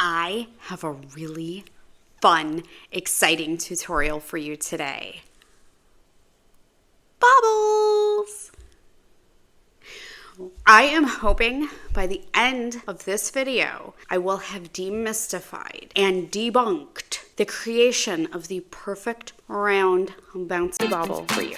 I have a really fun, exciting tutorial for you today. Bobbles! I am hoping by the end of this video, I will have demystified and debunked the creation of the perfect round bouncy bobble for you.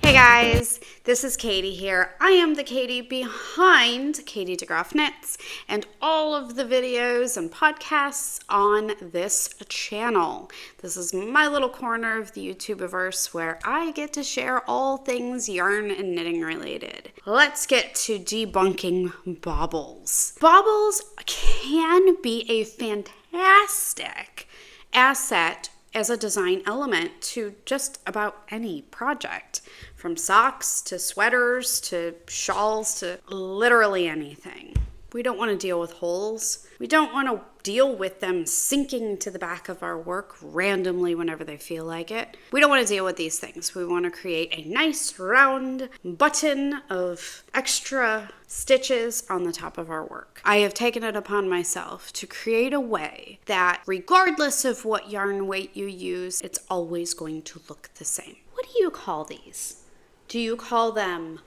Hey guys, this is Katie here. I am the Katie behind Katie DeGroff Knits and all of the videos and podcasts on this channel. This is my little corner of the YouTubeverse where I get to share all things yarn and knitting related. Let's get to debunking baubles. Baubles can be a fantastic asset as a design element to just about any project, from socks to sweaters to shawls to literally anything. We don't want to deal with holes. We don't want to deal with them sinking to the back of our work randomly whenever they feel like it. We don't want to deal with these things. We want to create a nice round button of extra stitches on the top of our work. I have taken it upon myself to create a way that regardless of what yarn weight you use, it's always going to look the same. What do you call these? Do you call them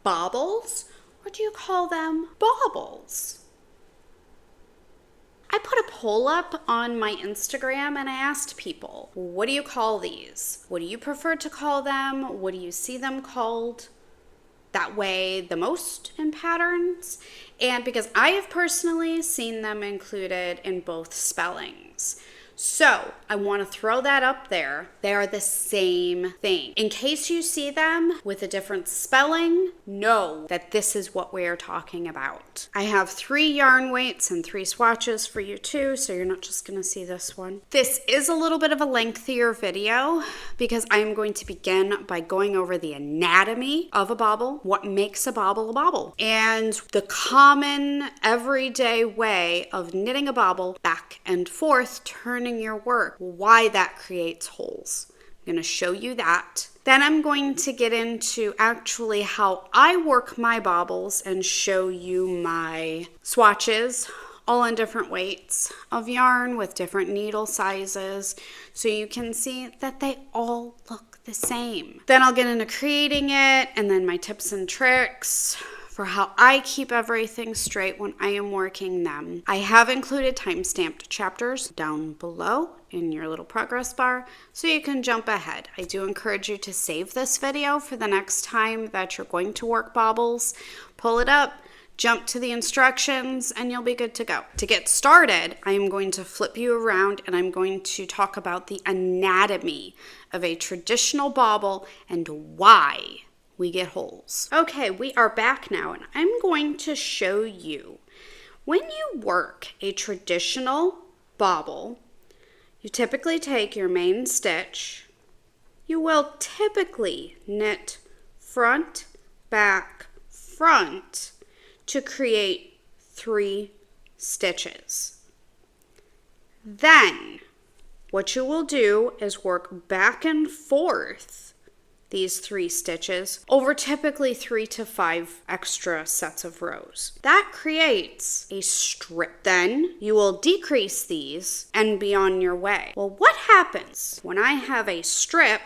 bobbles or do you call them baubles? I put a poll up on my Instagram and I asked people, what do you call these? What do you prefer to call them? What do you see them called that way the most in patterns? And because I have personally seen them included in both spellings. So I want to throw that up there. They are the same thing. In case you see them with a different spelling, know that this is what we are talking about. I have 3 yarn weights and 3 swatches for you too, so you're not just going to see this one. This is a little bit of a lengthier video because I am going to begin by going over the anatomy of a bobble, what makes a bobble, and the common everyday way of knitting a bobble back and forth, turning your work, why that creates holes. I'm going to show you that. Then I'm going to get into actually how I work my bobbles and show you my swatches, all in different weights of yarn with different needle sizes, so you can see that they all look the same. Then I'll get into creating it and then my tips and tricks for how I keep everything straight when I am working them. I have included time-stamped chapters down below in your little progress bar so you can jump ahead. I do encourage you to save this video for the next time that you're going to work bobbles. Pull it up, jump to the instructions, and you'll be good to go. To get started, I am going to flip you around and I'm going to talk about the anatomy of a traditional bobble and why we get holes. Okay, we are back now and I'm going to show you when you work a traditional bobble, you typically take your main stitch, you will typically knit front, back, front to create 3 stitches. Then what you will do is work back and forth these 3 stitches over typically 3 to 5 extra sets of rows. That creates a strip. Then you will decrease these and be on your way. Well, what happens when I have a strip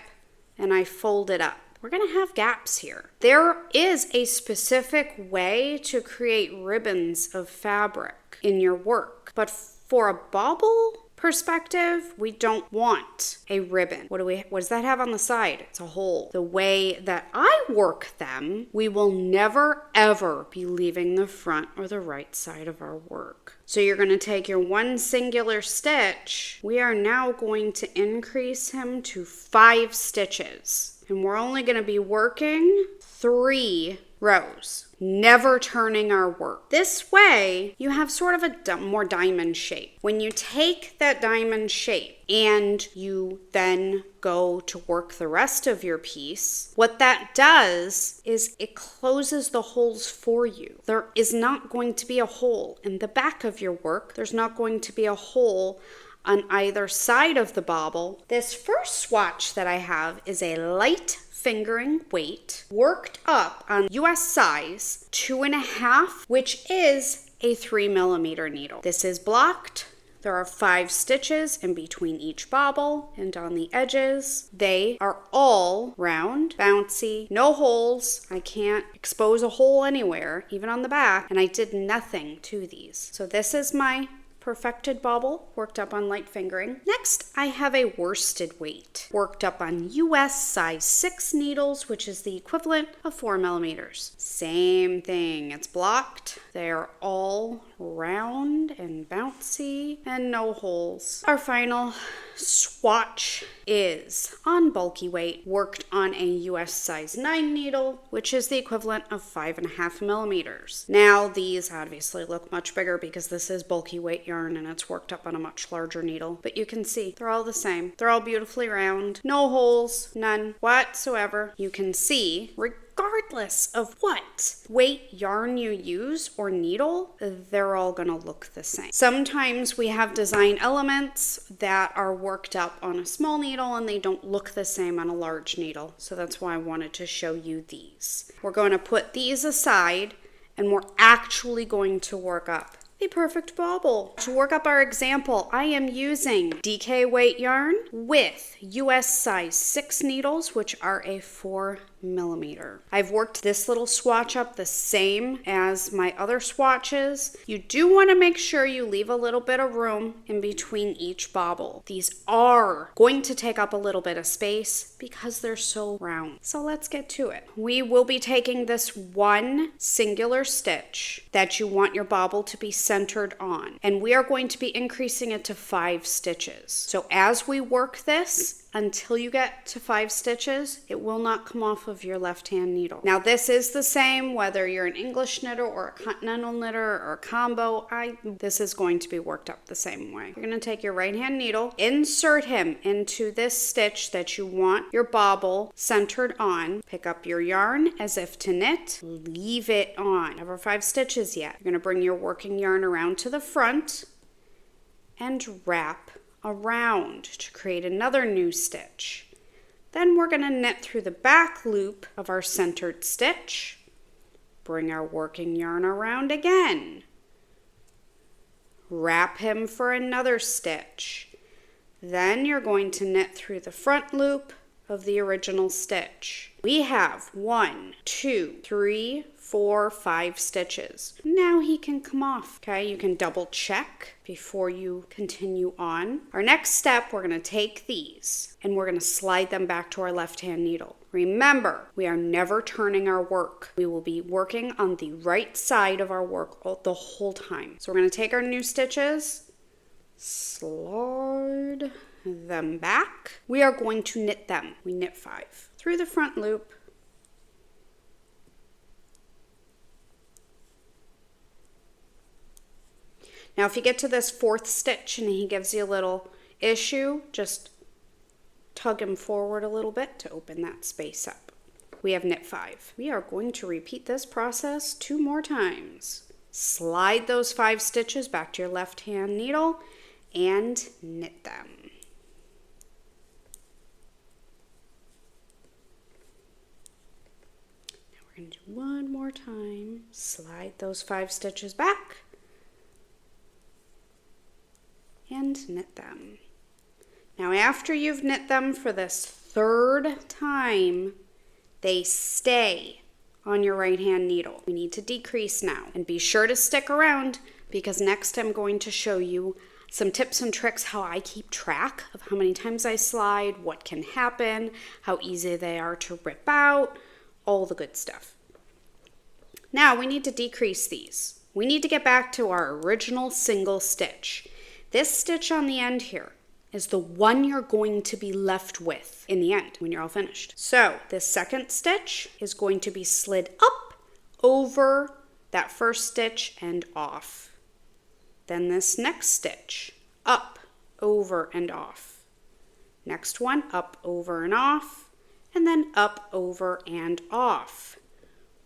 and I fold it up? We're going to have gaps here. There is a specific way to create ribbons of fabric in your work, but for a bobble perspective, we don't want a ribbon. What does that have on the side? It's a hole. The way that I work them, we will never ever be leaving the front or the right side of our work. So you're going to take your one singular stitch. We are now going to increase him to 5 stitches. And we're only going to be working 3 rows, never turning our work. This way, you have sort of a more diamond shape. When you take that diamond shape and you then go to work the rest of your piece, what that does is it closes the holes for you. There is not going to be a hole in the back of your work. There's not going to be a hole on either side of the bobble. This first swatch that I have is a light fingering weight worked up on US size 2.5, which is a 3mm needle. This is blocked. There are 5 stitches in between each bobble and on the edges. They are all round, bouncy, no holes. I can't expose a hole anywhere, even on the back, and I did nothing to these. So this is my perfected bobble worked up on light fingering. Next, I have a worsted weight worked up on US size 6 needles, which is the equivalent of 4mm. Same thing, it's blocked. They're all round and bouncy and no holes. Our final swatch is on bulky weight worked on a US size 9 needle, which is the equivalent of 5.5mm. Now these obviously look much bigger because this is bulky weight yarn and it's worked up on a much larger needle, but you can see they're all the same. They're all beautifully round, no holes, none whatsoever. You can see regardless of what weight yarn you use or needle, they're all gonna look the same. Sometimes we have design elements that are worked up on a small needle and they don't look the same on a large needle. So that's why I wanted to show you these. We're going to put these aside and we're actually going to work up a perfect bobble. To work up our example, I am using DK weight yarn with US size 6 needles, which are a 4mm. I've worked this little swatch up the same as my other swatches. You do want to make sure you leave a little bit of room in between each bobble. These are going to take up a little bit of space because they're so round. So let's get to it. We will be taking this one singular stitch that you want your bobble to be centered on, and we are going to be increasing it to 5 stitches. So as we work this, until you get to 5 stitches, it will not come off of your left hand needle. Now this is the same whether you're an English knitter or a continental knitter or a combo. This is going to be worked up the same way. You're going to take your right hand needle, insert him into this stitch that you want your bobble centered on, pick up your yarn as if to knit, leave it on. Never 5 stitches yet. You're going to bring your working yarn around to the front and wrap around to create another new stitch. Then we're going to knit through the back loop of our centered stitch, bring our working yarn around again, wrap him for another stitch. Then you're going to knit through the front loop of the original stitch. We have 1, 2, 3, 4, 5 stitches. Now he can come off. Okay, you can double check before you continue on. Our next step, we're going to take these and we're going to slide them back to our left hand needle. Remember, we are never turning our work. We will be working on the right side of our work the whole time. So we're going to take our new stitches, slide them back. We are going to knit them. We knit 5 through the front loop. Now if you get to this 4th stitch and he gives you a little issue, just tug him forward a little bit to open that space up. We have knit 5. We are going to repeat this process 2 more times. Slide those 5 stitches back to your left hand needle and knit them. Now we're going to do one more time. Slide those 5 stitches back and knit them. Now after you've knit them for this 3rd time, they stay on your right hand needle. We need to decrease now, and be sure to stick around because next I'm going to show you some tips and tricks how I keep track of how many times I slide, what can happen, how easy they are to rip out, all the good stuff. Now we need to decrease these. We need to get back to our original single stitch. This stitch on the end here is the one you're going to be left with in the end when you're all finished. So this 2nd stitch is going to be slid up over that 1st stitch and off. Then this next stitch, up, over, and off. Next one, up, over, and off, and then up, over, and off.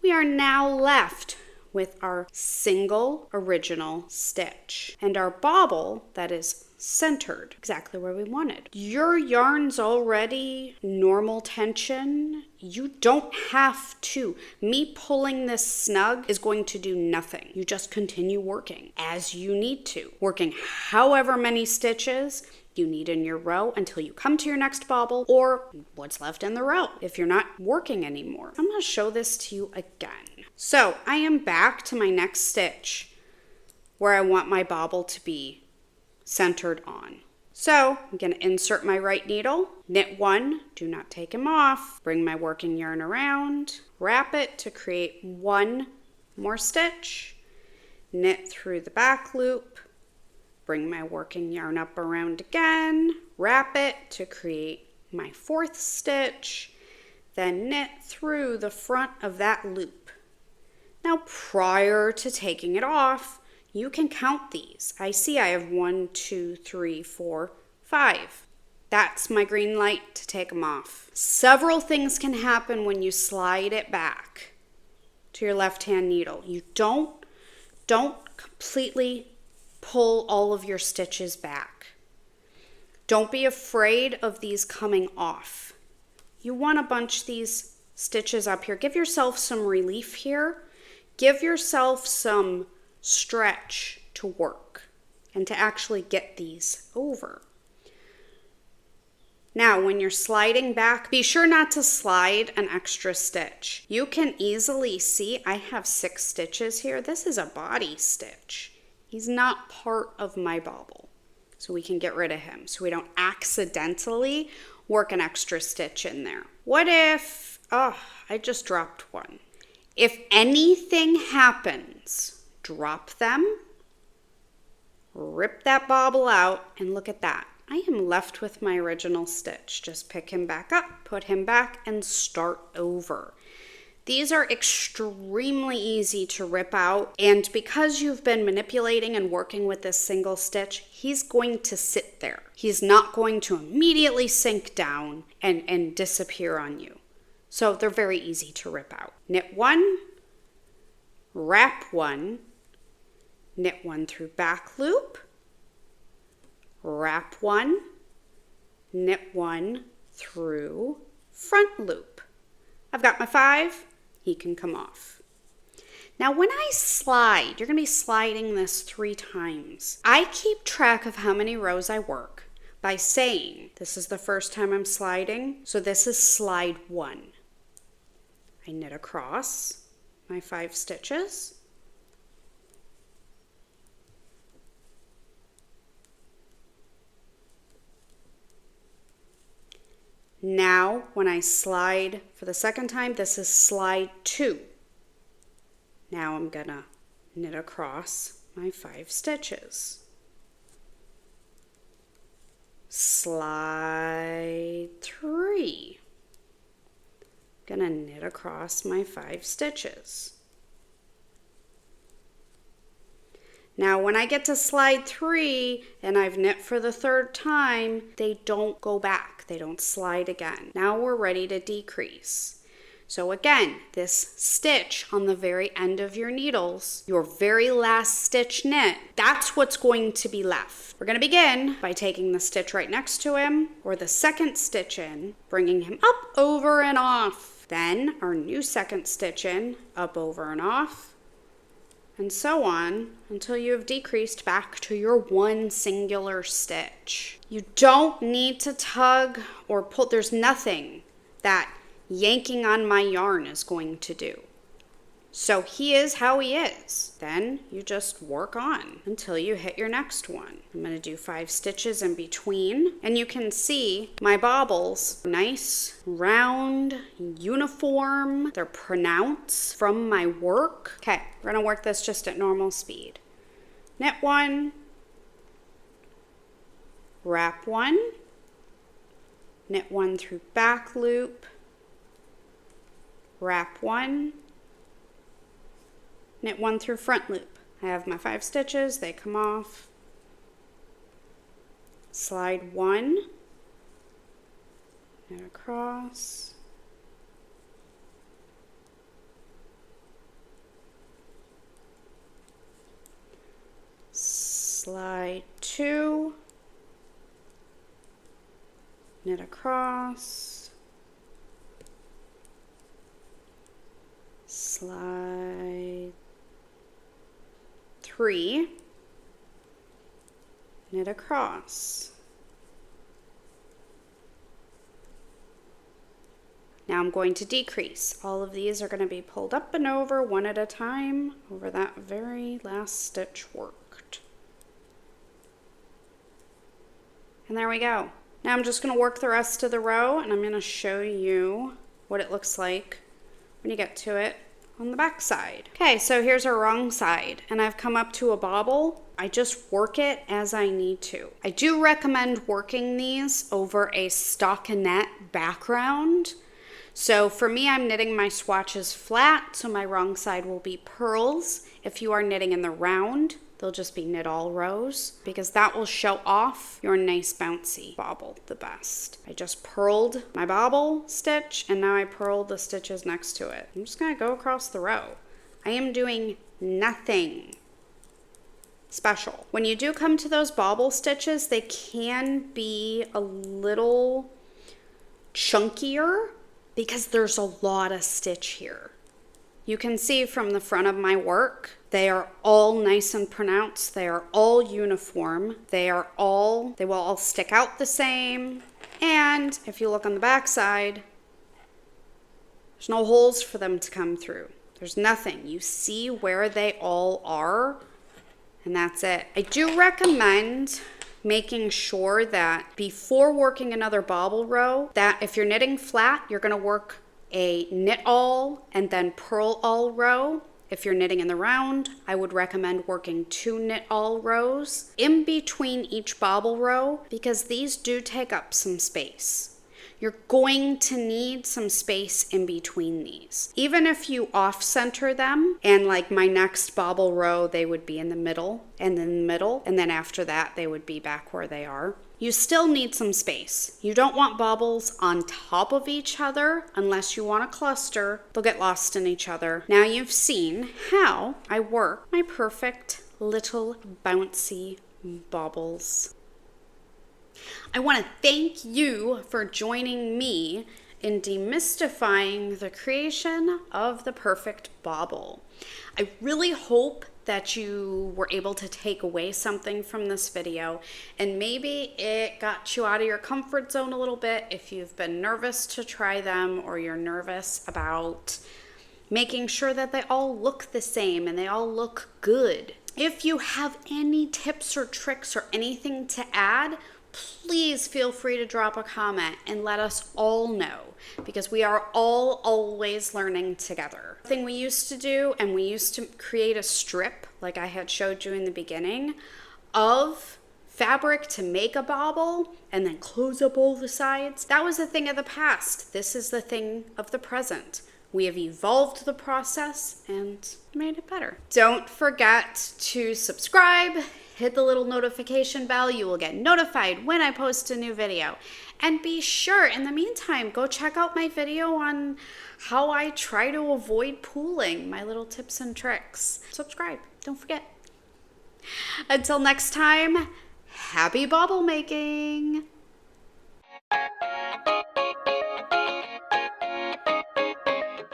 We are now left with our single original stitch. And our bobble that is centered, exactly where we wanted. Your yarn's already normal tension. You don't have to. Me pulling this snug is going to do nothing. You just continue working as you need to, working however many stitches you need in your row until you come to your next bobble or what's left in the row if you're not working anymore. I'm going to show this to you again. So I am back to my next stitch where I want my bobble to be centered on. So I'm going to insert my right needle, knit one, do not take them off, bring my working yarn around, wrap it to create one more stitch, knit through the back loop, bring my working yarn up around again, wrap it to create my fourth stitch, then knit through the front of that loop. Now prior to taking it off, you can count these. I see I have 1, 2, 3, 4, 5. That's my green light to take them off. Several things can happen when you slide it back to your left-hand needle. You don't completely pull all of your stitches back. Don't be afraid of these coming off. You want to bunch these stitches up here. Give yourself some relief here. Give yourself some stretch to work and to actually get these over. Now, when you're sliding back, be sure not to slide an extra stitch. You can easily see I have 6 stitches here. This is a body stitch. He's not part of my bobble, so we can get rid of him so we don't accidentally work an extra stitch in there. What if, I just dropped one. If anything happens, drop them, rip that bobble out, and look at that. I am left with my original stitch. Just pick him back up, put him back, and start over. These are extremely easy to rip out, and because you've been manipulating and working with this single stitch, he's going to sit there. He's not going to immediately sink down and disappear on you. So they're very easy to rip out. Knit one, wrap one, knit one through back loop, wrap one, knit one through front loop. I've got my 5, he can come off. Now when I slide, you're going to be sliding this 3 times. I keep track of how many rows I work by saying, this is the first time I'm sliding, so this is slide 1. I knit across my 5 stitches. Now, when I slide for the second time, this is slide 2. Now I'm gonna knit across my 5 stitches. Slide 3. Gonna knit across my 5 stitches. Now when I get to slide 3 and I've knit for the 3rd time, they don't go back, they don't slide again. Now we're ready to decrease. So again, this stitch on the very end of your needles, your very last stitch knit, that's what's going to be left. We're going to begin by taking the stitch right next to him, or the second stitch in, bringing him up, over, and off. Then our new second stitch in, up, over, and off, and so on until you have decreased back to your one singular stitch. You don't need to tug or pull. There's nothing that yanking on my yarn is going to do. So he is how he is. Then you just work on until you hit your next one. I'm going to do 5 stitches in between, and you can see my bobbles, nice, round, uniform. They're pronounced from my work. Okay, we're going to work this just at normal speed. Knit one, wrap one, knit one through back loop, wrap one, knit one through front loop. I have my 5 stitches, they come off. Slide one, knit across. Slide 2, knit across, slide 3, knit across. Now I'm going to decrease. All of these are going to be pulled up and over one at a time over that very last stitch worked. And there we go. Now I'm just going to work the rest of the row, and I'm going to show you what it looks like when you get to it on the back side. Okay, so here's our wrong side, and I've come up to a bobble. I just work it as I need to. I do recommend working these over a stockinette background. So for me, I'm knitting my swatches flat, so my wrong side will be purls. If you are knitting in the round, they'll just be knit all rows, because that will show off your nice bouncy bobble the best. I just purled my bobble stitch, and now I purled the stitches next to it. I'm just gonna go across the row. I am doing nothing special. When you do come to those bobble stitches, they can be a little chunkier because there's a lot of stitch here. You can see from the front of my work, they are all nice and pronounced. They are all uniform. They will all stick out the same. And if you look on the back side, there's no holes for them to come through. There's nothing. You see where they all are, and that's it. I do recommend making sure that before working another bobble row, that if you're knitting flat, you're going to work a knit all and then purl all row. If you're knitting in the round, I would recommend working 2 knit all rows in between each bobble row, because these do take up some space. You're going to need some space in between these. Even if you off-center them, and like my next bobble row, they would be in the middle, and then after that, they would be back where they are. You still need some space. You don't want bobbles on top of each other unless you want a cluster. They'll get lost in each other. Now you've seen how I work my perfect little bouncy bobbles. I want to thank you for joining me in demystifying the creation of the perfect bobble. I really hope that you were able to take away something from this video, and maybe it got you out of your comfort zone a little bit if you've been nervous to try them, or you're nervous about making sure that they all look the same and they all look good. If you have any tips or tricks or anything to add, please feel free to drop a comment and let us all know, because we are all always learning together. The thing we used to do, and we used to create a strip, like I had showed you in the beginning, of fabric to make a bobble and then close up all the sides. That was a thing of the past. This is the thing of the present. We have evolved the process and made it better. Don't forget to subscribe. Hit the little notification bell. You will get notified when I post a new video. And be sure, in the meantime, go check out my video on how I try to avoid pooling, my little tips and tricks. Subscribe, don't forget. Until next time, happy bobble making!